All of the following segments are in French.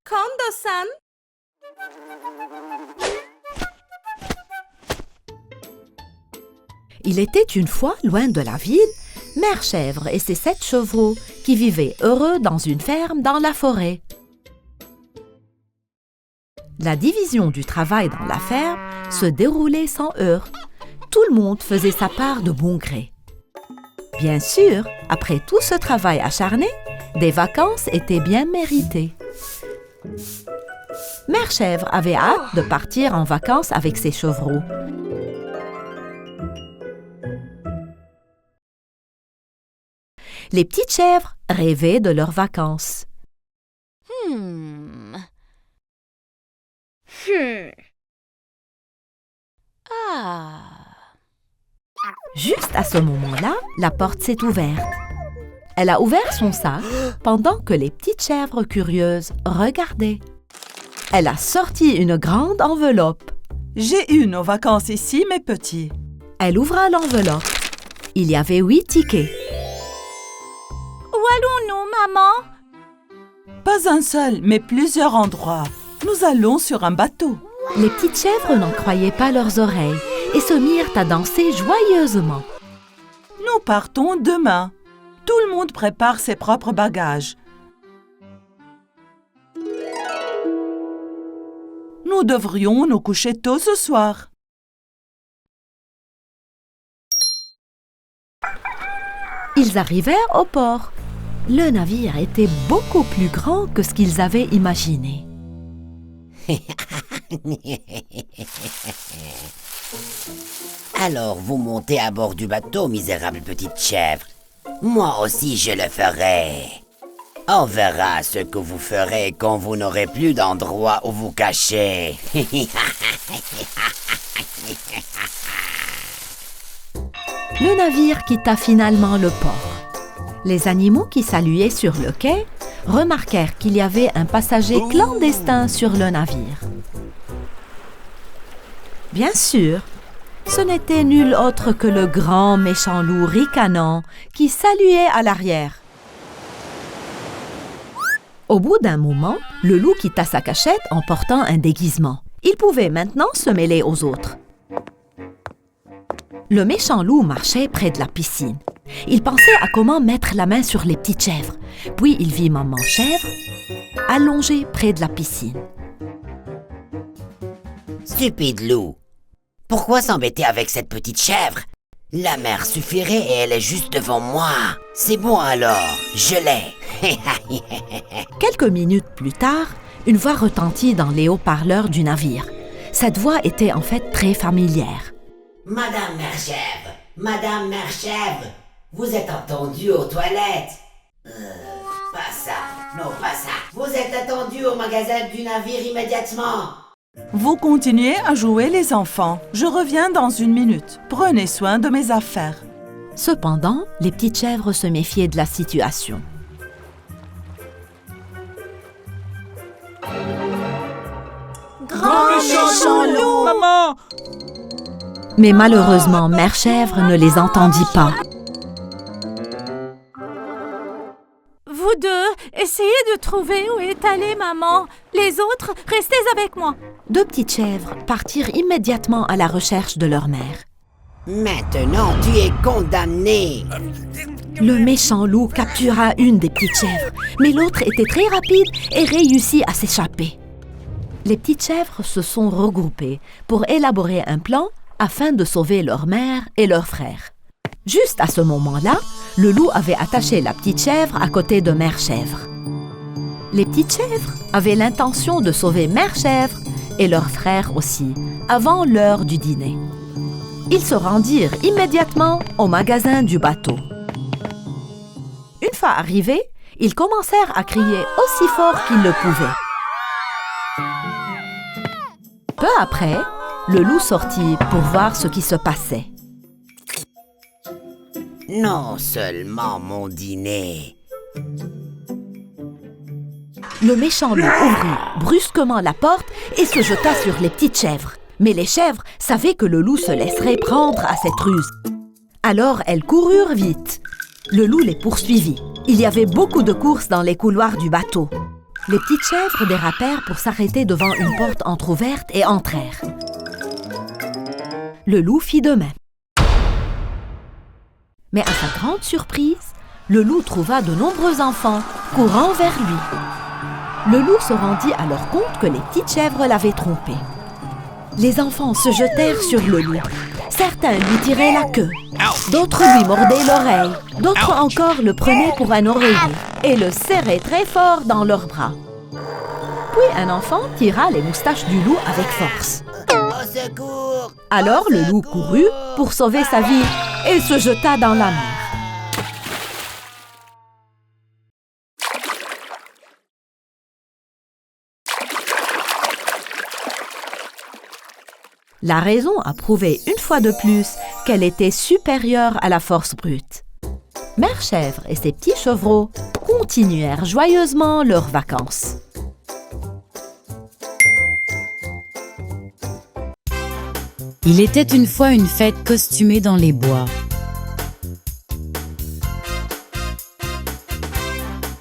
Kondo-san. Il était une fois, loin de la ville, Mère Chèvre et ses 7 chevreaux qui vivaient heureux dans une ferme dans la forêt. La division du travail dans la ferme se déroulait sans heurts. Tout le monde faisait sa part de bon gré. Bien sûr, après tout ce travail acharné, des vacances étaient bien méritées. Mère Chèvre avait hâte de partir en vacances avec ses chevreaux. Les petites chèvres rêvaient de leurs vacances. Juste à ce moment-là, la porte s'est ouverte. Elle a ouvert son sac pendant que les petites chèvres curieuses regardaient. Elle a sorti une grande enveloppe. J'ai eu nos vacances ici, mes petits. Elle ouvra l'enveloppe. Il y avait 8 tickets. Où allons-nous, maman? Pas un seul, mais plusieurs endroits. Nous allons sur un bateau. Les petites chèvres n'en croyaient pas leurs oreilles et se mirent à danser joyeusement. Nous partons demain. Tout le monde prépare ses propres bagages. Nous devrions nous coucher tôt ce soir. Ils arrivèrent au port. Le navire était beaucoup plus grand que ce qu'ils avaient imaginé. Alors vous montez à bord du bateau, misérable petite chèvre. Moi aussi je le ferai. On verra ce que vous ferez quand vous n'aurez plus d'endroit où vous cacher. Le navire quitta finalement le port. Les animaux qui saluaient sur le quai remarquèrent qu'il y avait un passager clandestin sur le navire. Bien sûr, ce n'était nul autre que le grand méchant loup ricanant qui saluait à l'arrière. Au bout d'un moment, le loup quitta sa cachette en portant un déguisement. Il pouvait maintenant se mêler aux autres. Le méchant loup marchait près de la piscine. Il pensait à comment mettre la main sur les petites chèvres. Puis il vit maman chèvre allongée près de la piscine. Stupide loup. Pourquoi s'embêter avec cette petite chèvre? La mer suffirait et elle est juste devant moi. C'est bon alors, je l'ai. Quelques minutes plus tard, une voix retentit dans les haut-parleurs du navire. Cette voix était en fait très familière. Madame Mère Chèvre, vous êtes attendue aux toilettes. Pas ça, non pas ça. Vous êtes attendue au magasin du navire immédiatement. Vous continuez à jouer les enfants. Je reviens dans 1 minute. Prenez soin de mes affaires. Cependant, les petites chèvres se méfiaient de la situation. Grand méchant loup! Maman! Mais malheureusement, Mère Chèvre ne les entendit pas. Vous deux, essayez de trouver où est allée maman. Les autres, restez avec moi. 2 petites chèvres partirent immédiatement à la recherche de leur mère. Maintenant, tu es condamné. Le méchant loup captura une des petites chèvres, mais l'autre était très rapide et réussit à s'échapper. Les petites chèvres se sont regroupées pour élaborer un plan afin de sauver leur mère et leur frère. Juste à ce moment-là, le loup avait attaché la petite chèvre à côté de Mère Chèvre. Les petites chèvres avaient l'intention de sauver Mère Chèvre et leur frère aussi, avant l'heure du dîner. Ils se rendirent immédiatement au magasin du bateau. Une fois arrivés, ils commencèrent à crier aussi fort qu'ils le pouvaient. Peu après, le loup sortit pour voir ce qui se passait. Non seulement mon dîner. Le méchant loup ouvrit brusquement la porte et se jeta sur les petites chèvres. Mais les chèvres savaient que le loup se laisserait prendre à cette ruse. Alors elles coururent vite. Le loup les poursuivit. Il y avait beaucoup de courses dans les couloirs du bateau. Les petites chèvres dérapèrent pour s'arrêter devant une porte entr'ouverte et entrèrent. Le loup fit de même. Mais à sa grande surprise, le loup trouva de nombreux enfants courant vers lui. Le loup se rendit alors compte que les petites chèvres l'avaient trompé. Les enfants se jetèrent sur le loup. Certains lui tiraient la queue, d'autres lui mordaient l'oreille, d'autres encore le prenaient pour un oreiller et le serraient très fort dans leurs bras. Puis un enfant tira les moustaches du loup avec force. Au secours! Alors le loup courut pour sauver sa vie et se jeta dans la mer. La raison a prouvé une fois de plus qu'elle était supérieure à la force brute. Mère Chèvre et ses petits chevreaux continuèrent joyeusement leurs vacances. Il était une fois une fête costumée dans les bois.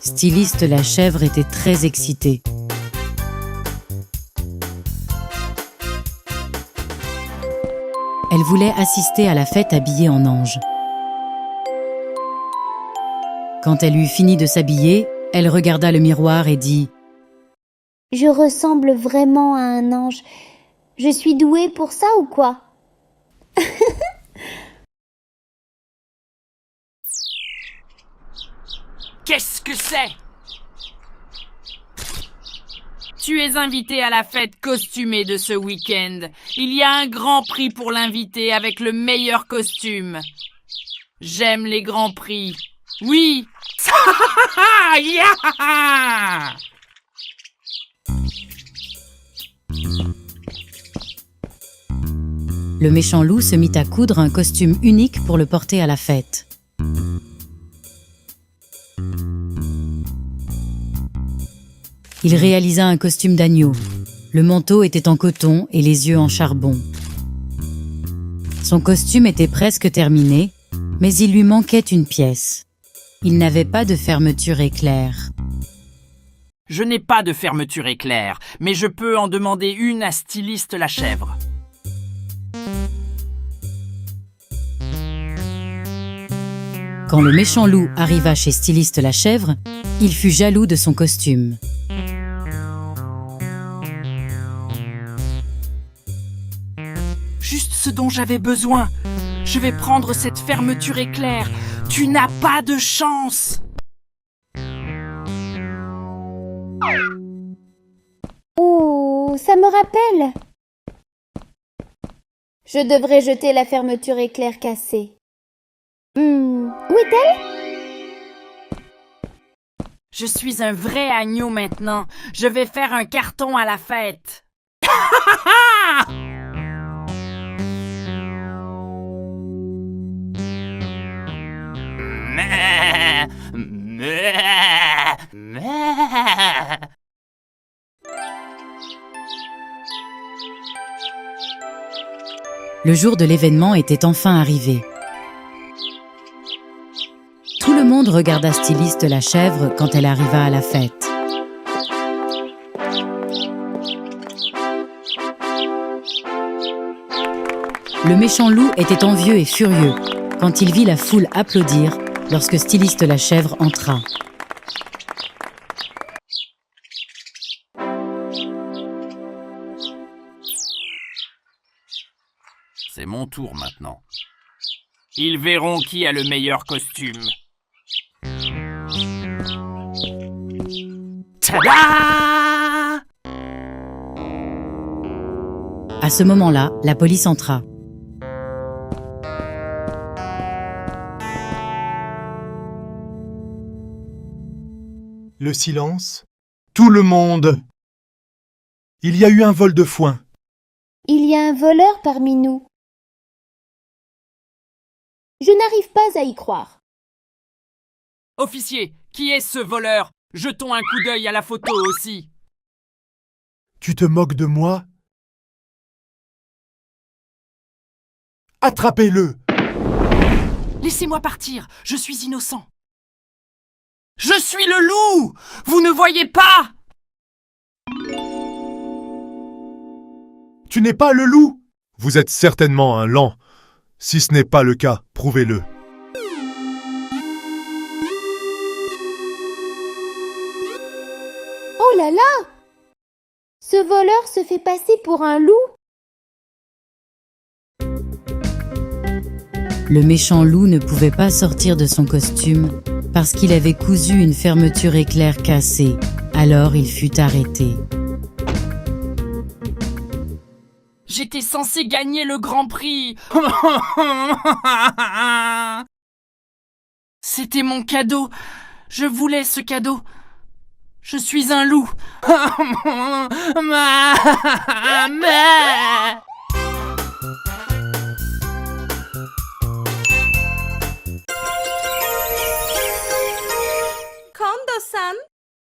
Styliste la chèvre était très excitée. Elle voulait assister à la fête habillée en ange. Quand elle eut fini de s'habiller, elle regarda le miroir et dit « Je ressemble vraiment à un ange. Je suis douée pour ça ou quoi ?» Qu'est-ce que c'est? Tu es invité à la fête costumée de ce week-end. Il y a un grand prix pour l'invité avec le meilleur costume. J'aime les grands prix. Oui. Yeah. Le méchant loup se mit à coudre un costume unique pour le porter à la fête. Il réalisa un costume d'agneau. Le manteau était en coton et les yeux en charbon. Son costume était presque terminé, mais il lui manquait une pièce. Il n'avait pas de fermeture éclair. Je n'ai pas de fermeture éclair, mais je peux en demander une à Styliste la chèvre. Quand le méchant loup arriva chez Styliste la chèvre, il fut jaloux de son costume. Juste ce dont j'avais besoin. Je vais prendre cette fermeture éclair. Tu n'as pas de chance. Oh, ça me rappelle. Je devrais jeter la fermeture éclair cassée. Où est-elle? Je suis un vrai agneau maintenant. Je vais faire un carton à la fête. Le jour de l'événement était enfin arrivé. Tout le monde regarda Styliste la chèvre quand elle arriva à la fête. Le méchant loup était envieux et furieux quand il vit la foule applaudir lorsque Styliste la chèvre entra. C'est mon tour maintenant. Ils verront qui a le meilleur costume. Tada! À ce moment-là, la police entra. Le silence. Tout le monde. Il y a eu un vol de foin. Il y a un voleur parmi nous. Je n'arrive pas à y croire. Officier, qui est ce voleur? Jetons un coup d'œil à la photo aussi. Tu te moques de moi? Attrapez-le! Laissez-moi partir, je suis innocent. Je suis le loup! Vous ne voyez pas? Tu n'es pas le loup! Vous êtes certainement un lent. Si ce n'est pas le cas, prouvez-le. Oh là là! Ce voleur se fait passer pour un loup. Le méchant loup ne pouvait pas sortir de son costume parce qu'il avait cousu une fermeture éclair cassée. Alors il fut arrêté. J'étais censé gagner le Grand Prix. C'était mon cadeau. Je voulais ce cadeau. Je suis un loup.